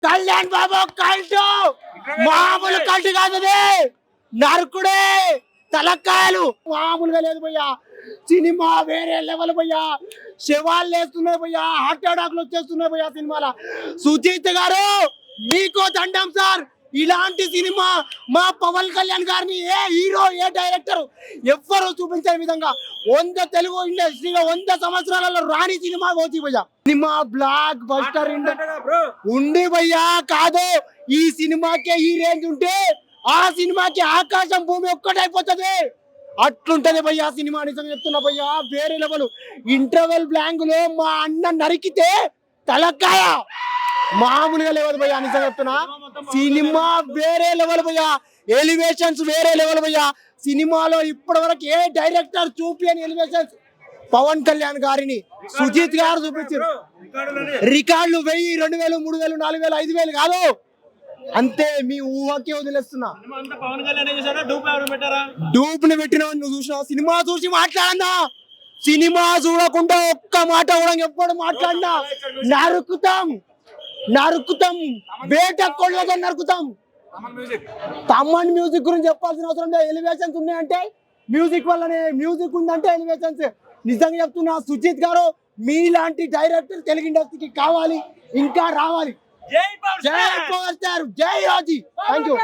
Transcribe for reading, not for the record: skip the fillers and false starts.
కళ్యాణ్ బాబు కల్టు మామూలు కల్టు కాదు, నరకుడే తలకాయలు మామూలుగా లేదు భయ్యా. సినిమా వేరే లెవెల్ భయ్యా. శవాలు వేస్తున్నాయి భయ్యా, హార్ట్ అటాక్లు వచ్చేస్తున్నాయి భయ్యా సినిమాలో. సుజీత్ గారు మీకు దండం సార్. ఇలాంటి సినిమా మా పవన్ కళ్యాణ్ గారిని ఏ హీరో ఏ డైరెక్టర్ ఎవ్వరూ చూపించే విధంగా 100 తెలుగు ఇండస్ట్రీలో 100 సంవత్సరాలలో రాని సినిమా పోతి భయ్యా. సినిమా బ్లాక్ బస్టర్ ఉండి భయ్యా. కాదు, ఈ సినిమాకే ఈ రేంజ్ ఉంటే ఆ సినిమాకి ఆకాశం భూమి ఒక్కటైపోతుంది. అట్లుంటది భయ్యా సినిమా. నిజంగా చెప్తున్నా భయ్యా, వేరే లెవెల్. ఇంటర్వెల్ బ్లాంక్ లో మా అన్న నరికితే తలకాయ మామూలుగా లెవెల్ భయ్యా. నిజంగా చెప్తున్నా, సినిమా వేరే లెవెల్ భయ్యా. ఎలివేషన్స్ వేరే లెవెల్ భయ్యా. సినిమాలో ఇప్పటి వరకు ఏ డైరెక్టర్ చూపియని ఎలివేషన్స్ పవన్ కళ్యాణ్ గారిని సుజీత్ గారు చూపించారు. రికార్డులు 1000, 2000, 3000, 4000, 5000 కాదు, అంతే. మీ ఊహకే వదిలేస్తున్నా. డూప్ ని పెట్టిన నువ్వు చూసినావు? సినిమా చూసి మాట్లాడన్నా. సినిమా చూడకుండా ఒక్క మాట కూడా ఎప్పుడు మాట్లాడినా నరుకుతాం, నరుకుతాం. వేట కొళ్ళగా నరుకుతాం. తమ్మన్ మ్యూజిక్ గురించి చెప్పాల్సిన అవసరం లేదు. ఎలివేషన్స్ ఉన్నాయంటే మ్యూజిక్ వల్లనే. మ్యూజిక్ ఉందంటే ఎలివేషన్స్. నిజంగా చెప్తున్నా సుజిత్ గారు, మీలాంటి డైరెక్టర్ తెలుగు ఇండస్ట్రీకి కావాలి, ఇంకా రావాలి. జై పవర్ స్టార్, జై రాజీ. Thank you.